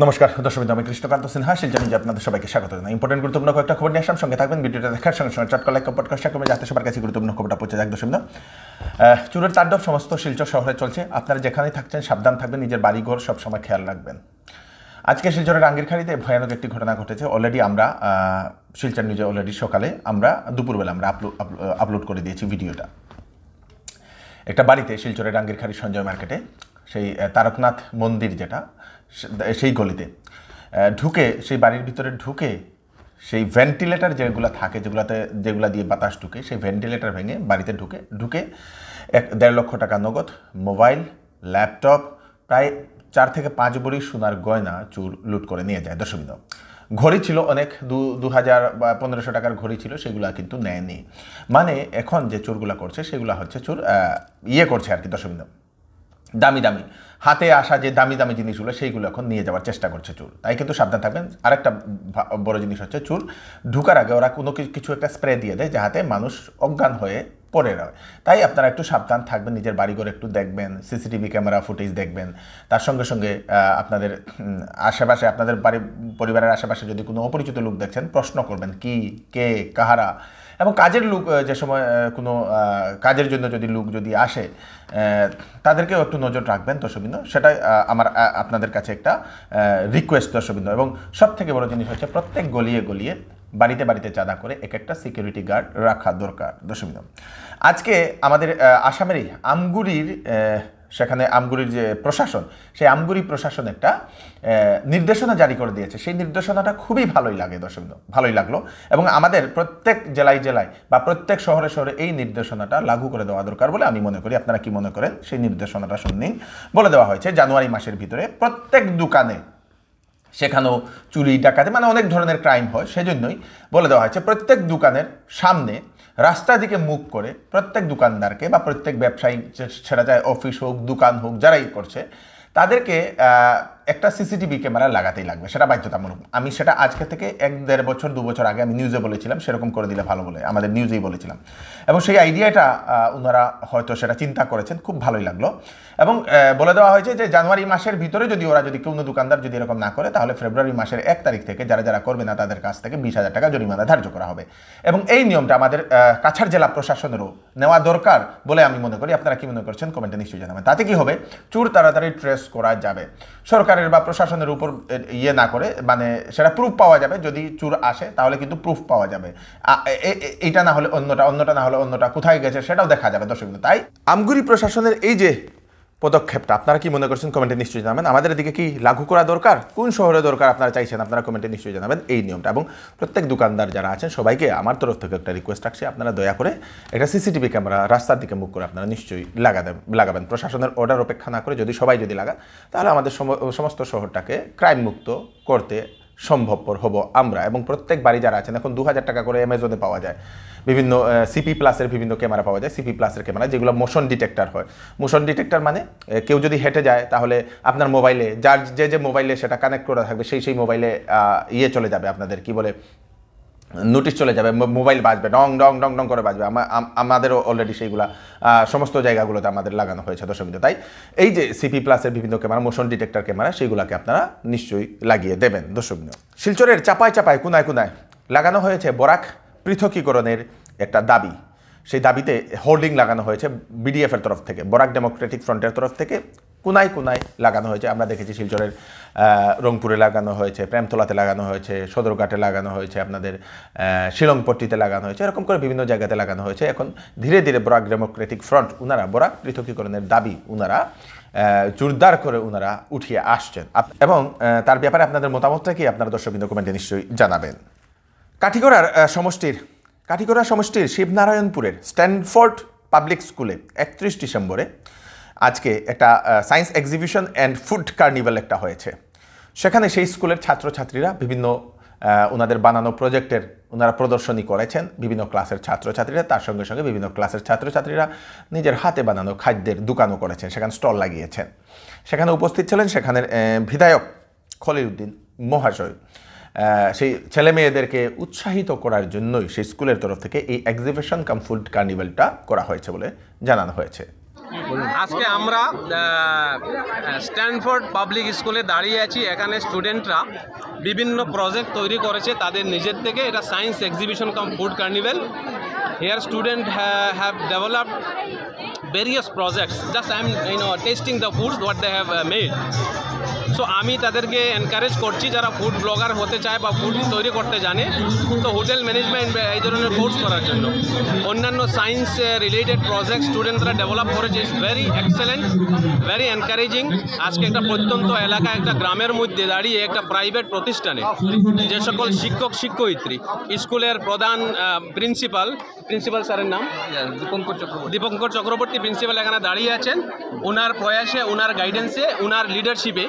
নমস্কার দর্শক, আমি কৃষ্ণকান্ত সিনহা শিলচর নিউজে আপনাদের সবাইকে স্বাগত জানাই। ইম্পর্টেন্ট গুরুত্বপূর্ণ কয়েকটা খবর নিয়ে আসলাম, সঙ্গে থাকবেন। ভিডিওটা দেখার সঙ্গে সঙ্গে চটকা লাইক পডকাস্ট করবে যাতে সবার কাছে গুরুত্বপূর্ণ খবরটা পৌঁছে যায়। দর্শক, চুরের তাণ্ডব সমস্ত শিলচর শহরে চলছে। আপনারা যেখানেই থাকছেন সাবধান থাকবেন, নিজের বাড়িঘর সবসময় খেয়াল রাখবেন। আজকে শিলচরের আঙ্গিরখাড়িতে ভয়ানক একটি ঘটনা ঘটেছে। অলরেডি আমরা শিলচর নিউজে সকালে আমরা দুপুরবেলা আমরা আপলোড করে দিয়েছি ভিডিওটা। একটা বাড়িতে শিলচরের আঙ্গিরখাড়ি সঞ্জয় মার্কেটে সেই তারকনাথ মন্দির যেটা সেই গলিতে ঢুকে, সেই বাড়ির ভিতরে ঢুকে সেই ভেন্টিলেটার যেগুলো থাকে, যেগুলা দিয়ে বাতাস ঢুকে, সেই ভেন্টিলেটার ভেঙে বাড়িতে ঢুকে 1.5 লক্ষ টাকা নগদ, মোবাইল, ল্যাপটপ, প্রায় 4 থেকে 5 ভরি সোনার গয়না চুর লুট করে নিয়ে যায়। দর্শকবৃন্দ, ঘড়ি ছিল অনেক, 2000 বা 1500 টাকার ঘড়ি ছিল, সেগুলো কিন্তু নেয়নি। মানে এখন যে চোরগুলা করছে সেগুলো হচ্ছে চোর করছে আর কি। দর্শকবৃন্দ, দামি দামি হাতে আসা যে দামি দামি জিনিসগুলো সেইগুলো এখন নিয়ে যাওয়ার চেষ্টা করছে চোর। তাই কিন্তু সাবধান থাকবেন। আরেকটা বড় জিনিস হচ্ছে, চোর ঢুকার আগে ওরা কোনো কিছু একটা স্প্রে দিয়ে দেয় যাতে মানুষ অজ্ঞান হয়ে পড়ে রয়। তাই আপনারা একটু সাবধান থাকবেন, নিজের বাড়িঘর একটু দেখবেন, সিসিটিভি ক্যামেরা ফুটেজ দেখবেন। তার সঙ্গে সঙ্গে আপনাদের আশেপাশে, আপনাদের পরিবারের আশেপাশে যদি কোনো অপরিচিত লোক দেখছেন, প্রশ্ন করবেন কি, কে, কাহারা। এবং কাজের লোক, যে সময় কোনো কাজের জন্য যদি লোক যদি আসে, তাদেরকেও একটু নজর রাখবেন দর্শকবৃন্দ। সেটাই আমার আপনাদের কাছে একটা রিকোয়েস্ট দর্শকবৃন্দ। এবং সব থেকে বড় জিনিস হচ্ছে, প্রত্যেক গলিয়ে গলিয়ে বাড়িতে বাড়িতে চাঁদা করে একটা সিকিউরিটি গার্ড রাখা দরকার দর্শকবৃন্দ। আজকে আমাদের আসামেরই আমগুরির, সেখানে আমগুরির যে প্রশাসন, সেই আমগুরি প্রশাসন একটা নির্দেশনা জারি করে দিয়েছে। সেই নির্দেশনাটা খুবই ভালোই লাগে দর্শকবৃন্দ, ভালোই লাগলো। এবং আমাদের প্রত্যেক জেলায় জেলায় বা প্রত্যেক শহরে শহরে এই নির্দেশনাটা লাগু করে দেওয়া দরকার বলে আমি মনে করি। আপনারা কি মনে করেন? সেই নির্দেশনাটা শুনলেন, বলে দেওয়া হয়েছে জানুয়ারি মাসের ভিতরে প্রত্যেক দোকানে, সেখানেও চুরি ডাকাতি মানে অনেক ধরনের ক্রাইম হয়, সেজন্যই বলে দেওয়া হয়েছে প্রত্যেক দোকানের সামনে রাস্তার দিকে মুখ করে প্রত্যেক দোকানদারকে বা প্রত্যেক ব্যবসায়ী, সেটা যায় অফিস হোক, দোকান হোক, যারাই করছে তাদেরকে একটা সিসিটিভি ক্যামেরা লাগাতেই লাগবে, সেটা বাধ্যতামূলক। আমি সেটা আজকে থেকে 1-1.5 বছর 2 বছর আগে আমি নিউজে বলেছিলাম, সেরকম করে দিলে ভালো বলে আমাদের নিউজেই বলেছিলাম। এবং সেই আইডিয়াটা ওনারা হয়তো সেটা চিন্তা করেছেন, খুব ভালোই লাগলো। এবং বলে দেওয়া হয়েছে যে জানুয়ারি মাসের ভিতরে যদি কোনো দোকানদার যদি এরকম না করে, তাহলে ফেব্রুয়ারি মাসের 1 তারিখ থেকে যারা যারা করবে না তাদের কাছ থেকে 20,000 টাকা জরিমানা ধার্য করা হবে। এবং এই নিয়মটা আমাদের কাছাড় জেলা প্রশাসনেরও নেওয়া দরকার বলে আমি মনে করি। আপনারা কি মনে করছেন কমেন্টে নিশ্চয়ই জানাবেন। তাতে কি হবে, চোর তাড়াতাড়ি ট্রেস করা যাবে, সরকারের বা প্রশাসনের উপর না করে, মানে সেটা প্রুফ পাওয়া যাবে। যদি চোর আসে তাহলে কিন্তু প্রুফ পাওয়া যাবে, এইটা না হলে অন্যটা না হলে অন্যটা কোথায় গেছে সেটাও দেখা যাবে দর্শক। তাই আমগুরি প্রশাসনের এই যে পদক্ষেপটা, আপনারা কি মনে করছেন কমেন্টে নিশ্চয়ই জানাবেন। আমাদের এদিকে কি লাগু করা দরকার, কোন শহরে দরকার আপনারা চাইছেন, আপনারা কমেন্টে নিশ্চয়ই জানাবেন এই নিয়মটা। এবং প্রত্যেক দোকানদার যারা আছেন সবাইকে আমার তরফ থেকে একটা রিকোয়েস্ট রাখছি, আপনারা দয়া করে একটা সিসিটিভি ক্যামেরা রাস্তার দিকে মুখ করে আপনারা নিশ্চয়ই লাগাবেন। প্রশাসনের অর্ডার অপেক্ষা না করে সবাই যদি লাগান, তাহলে আমাদের সমস্ত শহরটাকে ক্রাইম মুক্ত করতে সম্ভবপর হব আমরা। এবং প্রত্যেক বাড়ি যারা আছেন, এখন 2000 টাকা করে অ্যামাজনে পাওয়া যায়, বিভিন্ন সিপি প্লাসের বিভিন্ন ক্যামেরা পাওয়া যায়, সিপি প্লাসের ক্যামেরা যেগুলো মোশন ডিটেক্টর হয়। মোশন ডিটেক্টর মানে কেউ যদি হেঁটে যায় তাহলে আপনার মোবাইলে, যার যে মোবাইলে সেটা কানেক্ট করা থাকবে, সেই মোবাইলে চলে যাবে, আপনাদের কি বলে, নোটিশ চলে যাবে, মোবাইল বাজবে, ডং ডং ডং ডং করে বাজবে। আমাদেরও অলরেডি সেইগুলা সমস্ত জায়গাগুলোতে আমাদের লাগানো হয়েছে দর্শকবৃন্দ। তাই এই যে সিপি প্লাসের বিভিন্ন ক্যামেরা, মোশন ডিটেক্টর ক্যামেরা, সেইগুলোকে আপনারা নিশ্চয়ই লাগিয়ে দেবেন দর্শকবৃন্দ। শিলচরের চাপায় কোনায় কোনায় লাগানো হয়েছে বরাক পৃথকীকরণের একটা দাবি। সেই দাবিতে হোর্ডিং লাগানো হয়েছে বিডিএফের তরফ থেকে, বরাক ডেমোক্রেটিক ফ্রন্টের তরফ থেকে কোনায় কোনায় লাগানো হয়েছে। আমরা দেখেছি শিলচরের রংপুরে লাগানো হয়েছে, প্রেমতলাতে লাগানো হয়েছে, সদরঘাটে লাগানো হয়েছে, আপনাদের শিলংপট্টিতে লাগানো হয়েছে, এরকম করে বিভিন্ন জায়গাতে লাগানো হয়েছে। এখন ধীরে ধীরে বরাক ডেমোক্রেটিক ফ্রন্ট ওনারা বরাক পৃথকীকরণের দাবি ওনারা জোরদার করে ওনারা উঠিয়ে আসছেন। এবং তার ব্যাপারে আপনাদের মতামতটা কি আপনারা দর্শকবৃন্দ কমেন্টে নিশ্চয়ই জানাবেন। কাঠিগড়া সমষ্টির শিবনারায়ণপুরের স্ট্যানফোর্ড পাবলিক স্কুলে 31 ডিসেম্বরে আজকে একটা science exhibition and food carnival একটা হয়েছে। সেখানে সেই স্কুলের ছাত্রছাত্রীরা বিভিন্ন ওনাদের বানানো প্রজেক্টের ওনারা প্রদর্শনী করেছেন, বিভিন্ন ক্লাসের ছাত্রছাত্রীরা। তার সঙ্গে সঙ্গে বিভিন্ন ক্লাসের ছাত্রছাত্রীরা নিজের হাতে বানানো খাদ্যের দোকানও করেছেন, সেখানে স্টল লাগিয়েছেন। সেখানে উপস্থিত ছিলেন সেখানের বিধায়ক খলিলউদ্দিন মহাশয়। সেই ছেলে মেয়েদেরকে উৎসাহিত করার জন্যই সেই স্কুলের তরফ থেকে এই এক্সিবিশন কাম ফুড কার্নিভালটা করা হয়েছে বলে জানানো হয়েছে। আজকে আমরা স্ট্যানফোর্ড পাবলিক স্কুলে দাঁড়িয়ে আছি। এখানে স্টুডেন্টরা বিভিন্ন প্রজেক্ট তৈরি করেছে তাদের নিজের থেকে। এটা science exhibition come food carnival. Here student have developed various projects. Just I'm tasting the foods what they have made. So আমি তাদেরকে এনকারেজ করছি যারা ফুড ব্লগার হতে চায় বা ফুড তৈরি করতে জানে, তো হোটেল ম্যানেজমেন্ট এই ধরনের কোর্স করার জন্য। অন্যান্য সায়েন্স রিলেটেড প্রজেক্ট স্টুডেন্টরা ডেভেলপ করেছে, it's very excellent, very encouraging. আজকে একটা প্রত্যন্ত এলাকা, একটা গ্রামের মধ্যে দাঁড়িয়ে একটা প্রাইভেট প্রতিষ্ঠানে যে সকল শিক্ষক শিক্ষয়িত্রী, স্কুলের প্রধান প্রিন্সিপাল স্যারের নাম দীপঙ্কর চক্রবর্তী প্রিন্সিপাল এখানে দাঁড়িয়ে আছেন। ওনার প্রয়াসে, ওনার গাইডেন্সে, ওনার লিডারশিপে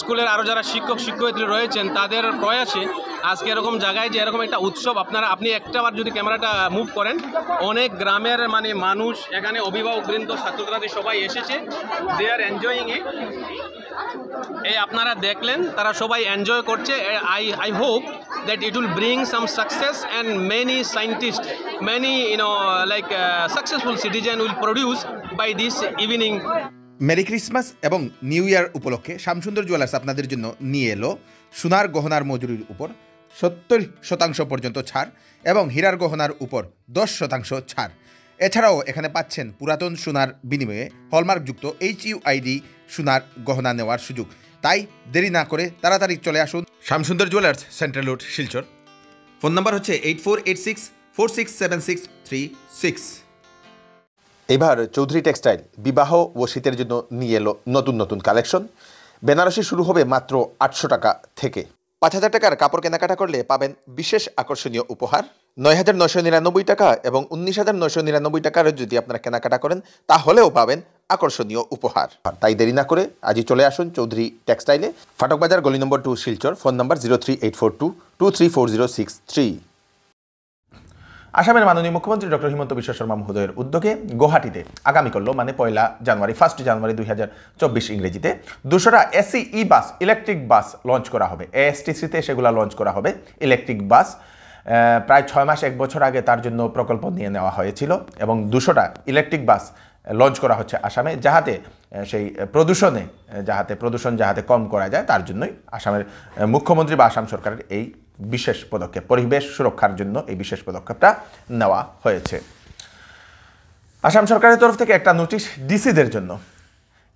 স্কুলের আরও যারা শিক্ষক শিক্ষয়িত্রী রয়েছেন তাদের প্রয়াসে আজকে এরকম জায়গায় যে এরকম একটা উৎসব আপনি একটাবার যদি ক্যামেরাটা মুভ করেন, অনেক গ্রামের মানুষ এখানে, অভিভাবকবৃন্দ, ছাত্রছাত্রী সবাই এসেছে। দে আর এনজয়িং ইট। এই আপনারা দেখলেন তারা সবাই এনজয় করছে। I hope that it will bring some success and many scientists, many successful citizen will produce by this evening. Merry Christmas এবং নিউ ইয়ার উপলক্ষে শ্যামসুন্দর জুয়েলার্স আপনাদের জন্য নিয়ে এলো সোনার গহনার মজুরির উপর 70% পর্যন্ত ছাড় এবং হীরার গহনার উপর 10% ছাড়। এছাড়াও এখানে পাচ্ছেন পুরাতন সোনার বিনিময়ে হলমার্কযুক্ত HUID সোনার গহনা নেওয়ার সুযোগ। তাই দেরি না করে তাড়াতাড়ি চলে আসুন Shyamsundar jewellers, central road, Silchar. Phone number হচ্ছে 8486467636। এবার চৌধুরী টেক্সটাইল বিবাহ ও শীতের জন্য নিয়ে এলো নতুন কালেকশন। বেনারসি শুরু হবে মাত্র 800 টাকা থেকে। 5000 টাকার কাপড় কেনাকাটা করলে পাবেন বিশেষ আকর্ষণীয় উপহার। 9999 টাকা এবং 19999 টাকার যদি আপনারা কেনাকাটা করেন তাহলেও পাবেন আকর্ষণীয় উপহার। তাই দেরি না করে আজই চলে আসুন চৌধুরী টেক্সটাইলে, ফাটক বাজার, গলি নম্বর 2, শিলচর। Phone number 038422344063। আসামের মাননীয় মুখ্যমন্ত্রী ডক্টর হিমন্ত বিশ্ব শর্মা মহোদয়ের উদ্যোগে গুয়াহাটিতে আগামীকাল মানে 1 জানুয়ারি 2024 ইংরেজিতে 200টা AC bus, electric bus launch করা হবে। এএসটিসিতে সেগুলো লঞ্চ করা হবে ইলেকট্রিক বাস। প্রায় 6 মাস 1 বছর আগে তার জন্য প্রকল্প নিয়ে নেওয়া হয়েছিল এবং 200টা ইলেকট্রিক বাস লঞ্চ করা হচ্ছে আসামে, যাহাতে সেই প্রদূষণ যাহাতে কম করা যায় তার জন্যই আসামের মুখ্যমন্ত্রী বা আসাম সরকারের এই বিশেষ পদক্ষেপ, পরিবেশ সুরক্ষার জন্য এই বিশেষ পদক্ষেপটা নেওয়া হয়েছে। আসাম সরকারের তরফ থেকে একটা নোটিশ ডিসিদের জন্য।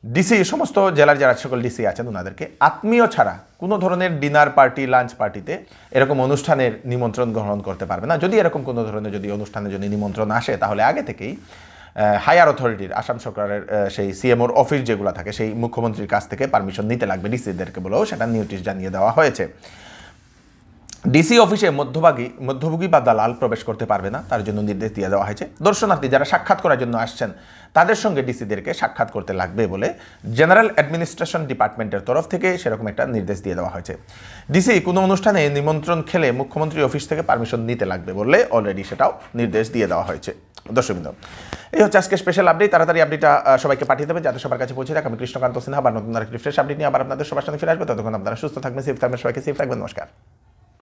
ডিসি সমস্ত জেলার যারা সকল ডিসি আছেন ওনাদেরকে আত্মীয় ছাড়া কোনো ধরনের ডিনার পার্টি, লাঞ্চ পার্টিতে এরকম অনুষ্ঠানের নিমন্ত্রণ গ্রহণ করতে পারবে না। যদি এরকম কোনো ধরনের অনুষ্ঠানে নিমন্ত্রণ আসে তাহলে আগে থেকেই হায়ার অথরিটির, আসাম সরকারের সেই সিএমওর অফিস যেগুলো থাকে সেই মুখ্যমন্ত্রীর কাছ থেকে পারমিশন নিতে লাগবে ডিসিদেরকে বলেও সেটা নোটিশ জানিয়ে দেওয়া হয়েছে। ডিসি অফিসে মধ্যভোগী বা দালাল প্রবেশ করতে পারবে না, তার জন্য নির্দেশ দিয়ে দেওয়া হয়েছে। দর্শনার্থী যারা সাক্ষাৎ করার জন্য আসছেন তাদের সঙ্গে ডিসিদেরকে সাক্ষাৎ করতে লাগবে বলে জেনারেল অ্যাডমিনিস্ট্রেশন ডিপার্টমেন্টের তরফ থেকে সেরকম একটা নির্দেশ দিয়ে দেওয়া হয়েছে। ডিসি কোনো অনুষ্ঠানে নিমন্ত্রণ খেলে মুখ্যমন্ত্রী অফিস থেকে পারমিশন নিতে লাগবে বলে অলরেডি সেটাও নির্দেশ দিয়ে দেওয়া হয়েছে। দর্শকবৃন্দ, এই হচ্ছে আজকে স্পেশাল আপডেট। তাড়াতাড়ি আপডেটটা সবাইকে পাঠিয়ে দেবেন যাতে সবার কাছে পৌঁছে থাকে। আমি কৃষ্ণকান্ত সিনহা আবার নতুন আরেকটি ফ্রেশ আপডেট নিয়ে আবার আপনাদের সবার সামনে ফিরে আসবো। ততক্ষণ আপনারা সুস্থ থাকবেন, সেফ থাকবেন, সবাইকে সেফ থাকবেন। নমস্কার।